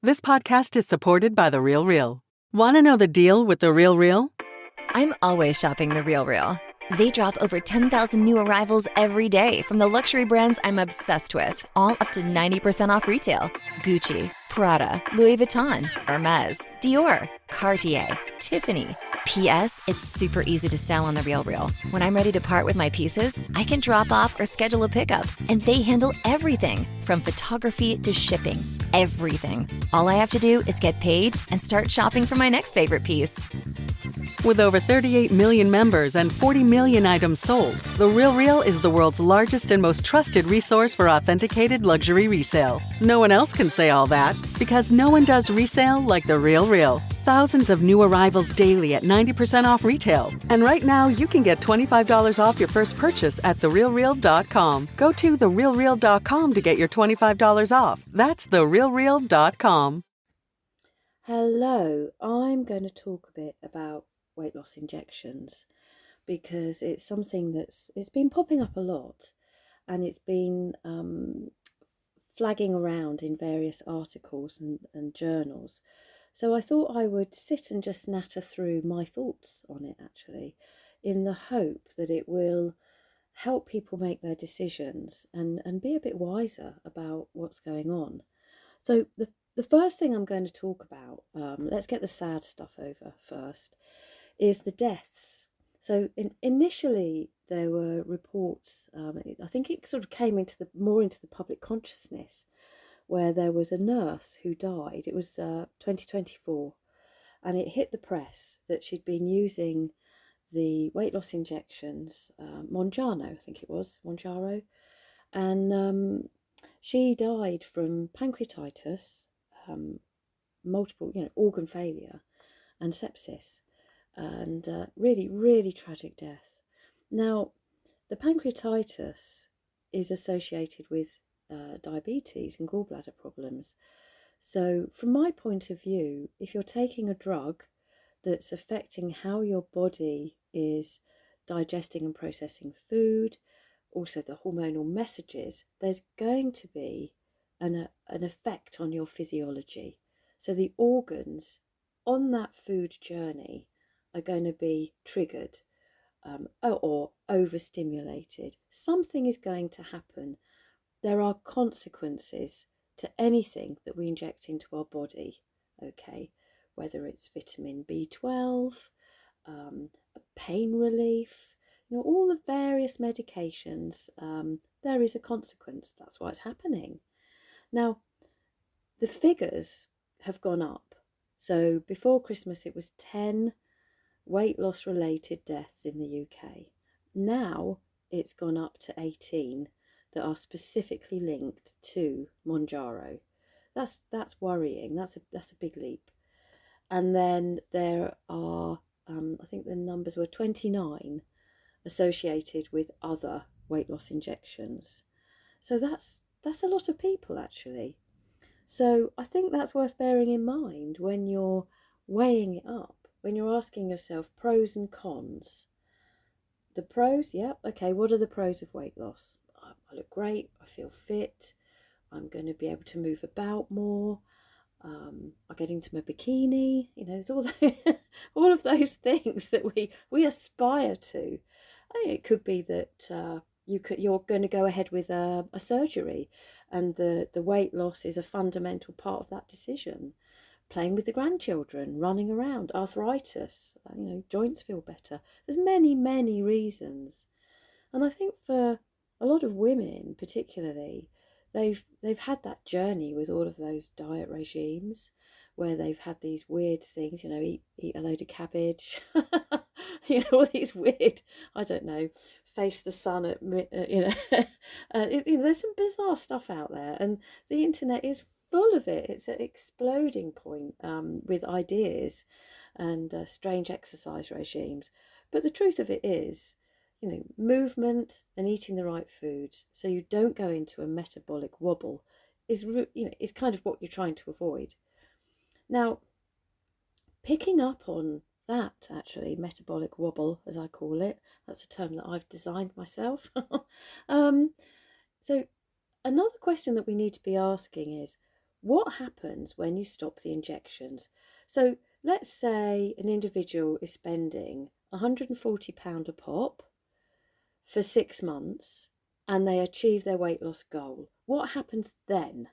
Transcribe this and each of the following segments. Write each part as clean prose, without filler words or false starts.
This podcast is supported by The Real Real. Want to know the deal with The Real Real? I'm always shopping The Real Real. They drop over 10,000 new arrivals every day from the luxury brands I'm obsessed with, all up to 90% off retail. Gucci, Prada, Louis Vuitton, Hermes, Dior, Cartier, Tiffany. P.S. It's super easy to sell on The Real Real. When I'm ready to part with my pieces, I can drop off or schedule a pickup, and they handle everything from photography to shipping. Everything. All I have to do is get paid and start shopping for my next favorite piece. With over 38 million members and 40 million items sold, The Real Real is the world's largest and most trusted resource for authenticated luxury resale. No one else can say all that, because no one does resale like The Real Real. Thousands of new arrivals daily at 90% off retail. And right now, you can get $25 off your first purchase at therealreal.com. Go to therealreal.com to get your $25 off. That's therealreal.com. Hello, I'm going to talk a bit about weight loss injections because it's something it's been popping up a lot, and it's been flagging around in various articles and journals. So I thought I would sit and just natter through my thoughts on it, actually, in the hope that it will help people make their decisions and be a bit wiser about what's going on. So the first thing I'm going to talk about, let's get the sad stuff over first, is the deaths. So initially there were reports, I think it sort of came more into the public consciousness, where there was a nurse who died. It was 2024, and it hit the press that she'd been using the weight loss injections, Monjaro, I think it was, Monjaro, and she died from pancreatitis, multiple, organ failure, and sepsis, and really, really tragic death. Now, the pancreatitis is associated with diabetes and gallbladder problems. So, from my point of view, if you're taking a drug that's affecting how your body is digesting and processing food, also the hormonal messages, there's going to be an effect on your physiology. So the organs on that food journey are going to be triggered or overstimulated. Something is going to happen. There are consequences to anything that we inject into our body, okay? Whether it's vitamin B12, pain relief, all the various medications, there is a consequence. That's why it's happening. Now, the figures have gone up. So before Christmas, it was 10 weight loss related deaths in the UK. Now it's gone up to 18 that are specifically linked to Monjaro. That's worrying. That's a big leap. And then there are, I think the numbers were 29 associated with other weight loss injections. So that's a lot of people, actually. So I think that's worth bearing in mind when you're weighing it up, when you're asking yourself pros and cons. The pros, okay, what are the pros of weight loss? I look great, I feel fit, I'm going to be able to move about more, I get into my bikini, there's all of those things that we aspire to. It could be that you're going to go ahead with a surgery, and the weight loss is a fundamental part of that decision. Playing with the grandchildren, running around, arthritis, joints feel better. There's many, many reasons. And I think for a lot of women particularly, they've had that journey with all of those diet regimes where they've had these weird things, eat a load of cabbage, all these weird, I don't know, face the sun at, there's some bizarre stuff out there, and the internet is full of it. It's an exploding point with ideas and strange exercise regimes. But the truth of it is, movement and eating the right food so you don't go into a metabolic wobble is kind of what you're trying to avoid. Now, picking up on that, actually, metabolic wobble, as I call it, that's a term that I've designed myself. So another question that we need to be asking is, what happens when you stop the injections? So let's say an individual is spending £140 a pop for 6 months and they achieve their weight loss goal. What happens then?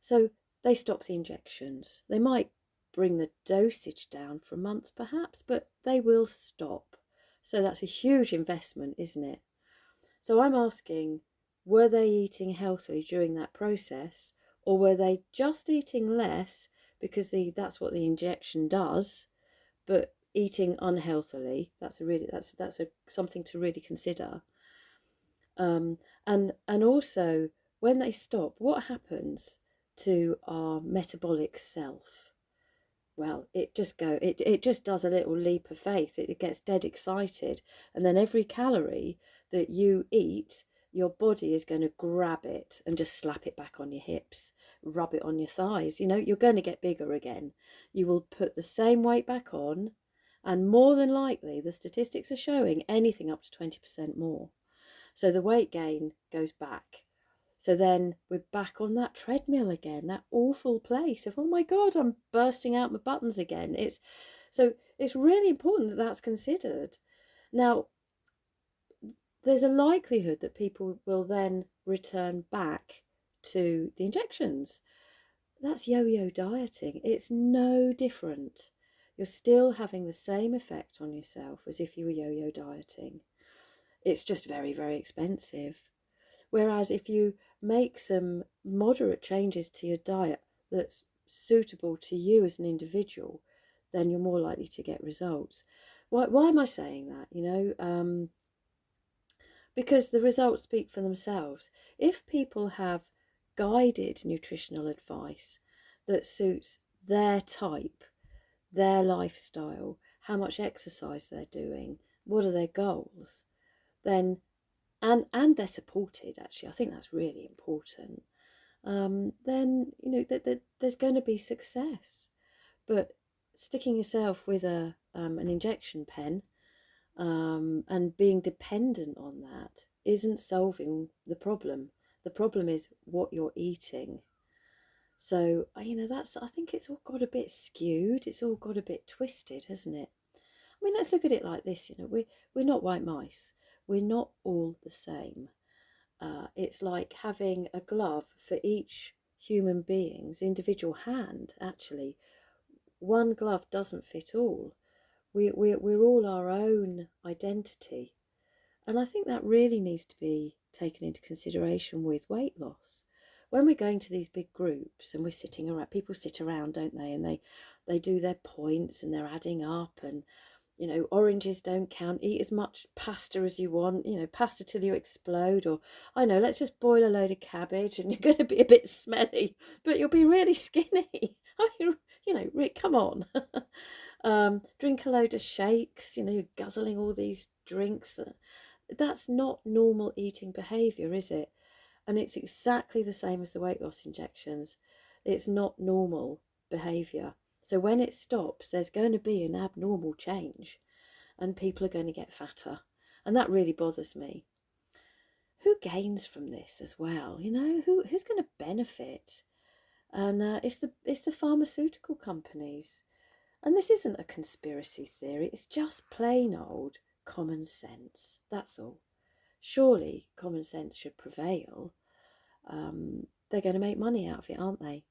So they stop the injections. They might bring the dosage down for a month perhaps, but they will stop. So that's a huge investment, isn't it? So I'm asking, were they eating healthily during that process, or were they just eating less because that's what the injection does, but eating unhealthily? That's something to really consider. And also, when they stop, what happens to our metabolic self? Well, it just does a little leap of faith. It gets dead excited, and then every calorie that you eat, your body is going to grab it and just slap it back on your hips, rub it on your thighs. You're going to get bigger again. You will put the same weight back on, and more than likely, the statistics are showing anything up to 20% more. So the weight gain goes back. So then we're back on that treadmill again, that awful place of, oh my God, I'm bursting out my buttons again. It's really important that that's considered. Now, there's a likelihood that people will then return back to the injections. That's yo-yo dieting. It's no different. You're still having the same effect on yourself as if you were yo-yo dieting. It's just very, very expensive. Whereas if you make some moderate changes to your diet that's suitable to you as an individual, then you're more likely to get results. Why am I saying that? Because the results speak for themselves. If people have guided nutritional advice that suits their type, their lifestyle, how much exercise they're doing, what are their goals, then and they're supported, actually, I think that's really important, then there's going to be success. But sticking yourself with an injection pen and being dependent on that isn't solving the problem. The problem is what you're eating. So I think it's all got a bit skewed, it's all got a bit twisted, hasn't it? I mean, let's look at it like this. We're not white mice. We're not all the same. It's like having a glove for each human being's individual hand, actually. One glove doesn't fit all. We're all our own identity. And I think that really needs to be taken into consideration with weight loss. When we're going to these big groups and we're sitting around, people sit around, don't they? And they do their points and they're adding up, and oranges don't count, eat as much pasta as you want, pasta till you explode, or I know, let's just boil a load of cabbage and you're going to be a bit smelly, but you'll be really skinny. I mean, come on. Drink a load of shakes, you're guzzling all these drinks. That's not normal eating behaviour, is it? And it's exactly the same as the weight loss injections. It's not normal behaviour. So when it stops, there's going to be an abnormal change and people are going to get fatter. And that really bothers me. Who gains from this as well? Who's going to benefit? And it's the pharmaceutical companies. And this isn't a conspiracy theory. It's just plain old common sense. That's all. Surely common sense should prevail. They're going to make money out of it, aren't they?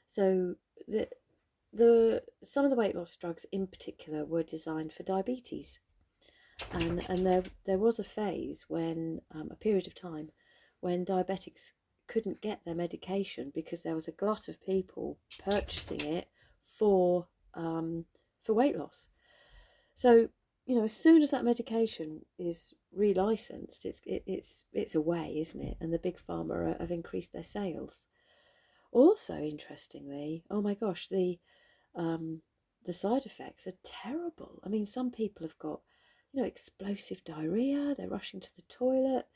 So some of the weight loss drugs in particular were designed for diabetes, and there was a phase when a period of time when diabetics couldn't get their medication because there was a glut of people purchasing it for weight loss. So as soon as that medication is relicensed, it's away, isn't it? And the big pharma have increased their sales. Also, interestingly, oh my gosh, the side effects are terrible. I mean, some people have got, explosive diarrhea. They're rushing to the toilet.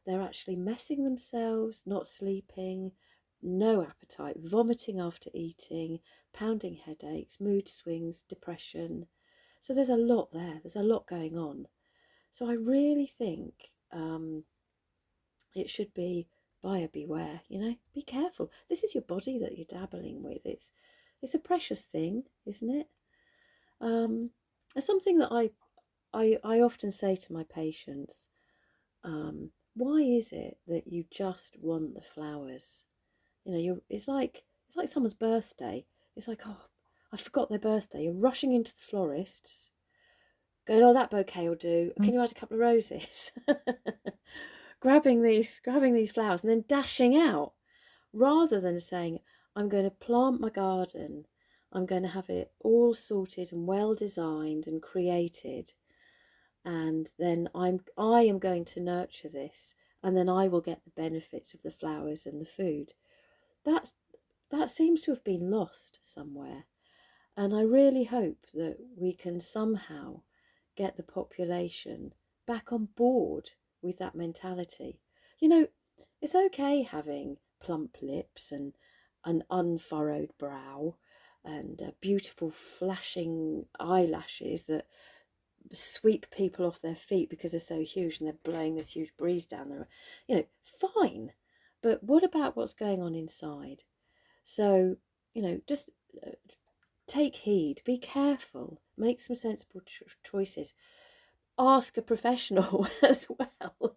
They're actually messing themselves, not sleeping, no appetite, vomiting after eating, pounding headaches, mood swings, depression. So there's a lot there. There's a lot going on. So I really think it should be buyer beware, be careful. This is your body that you're dabbling with. It's a precious thing, isn't it? It's something that I often say to my patients, why is it that you just want the flowers? It's like someone's birthday. It's like, oh, I forgot their birthday. You're rushing into the florists, going, oh, that bouquet will do. Can you add a couple of roses? grabbing these flowers and then dashing out, rather than saying, I'm going to plant my garden. I'm going to have it all sorted and well designed and created, and then I am going to nurture this, and then I will get the benefits of the flowers and the food. That seems to have been lost somewhere, and I really hope that we can somehow get the population back on board with that mentality. It's okay having plump lips and an unfurrowed brow and beautiful flashing eyelashes that sweep people off their feet because they're so huge and they're blowing this huge breeze down there. Fine. But what about what's going on inside? So, just take heed, be careful, make some sensible choices. Ask a professional as well,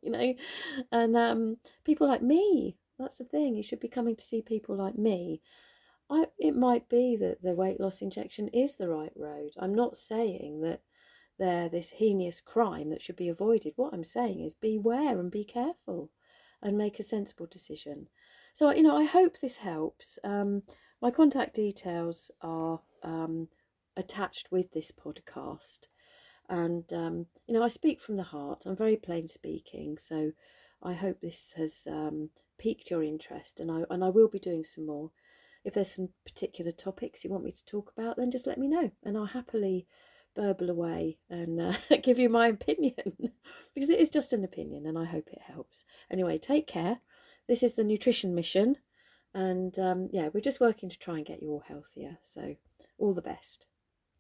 and people like me. That's the thing. You should be coming to see people like me. It might be that the weight loss injection is the right road. I'm not saying that they're this heinous crime that should be avoided. What I'm saying is beware and be careful and make a sensible decision. So, I hope this helps. My contact details are attached with this podcast. And, I speak from the heart. I'm very plain speaking. So I hope this has piqued your interest, and I will be doing some more. If there's some particular topics you want me to talk about, then just let me know, and I'll happily burble away and give you my opinion because it is just an opinion, and I hope it helps. Anyway, take care. This is the Nutrition Mission, and we're just working to try and get you all healthier. So all the best.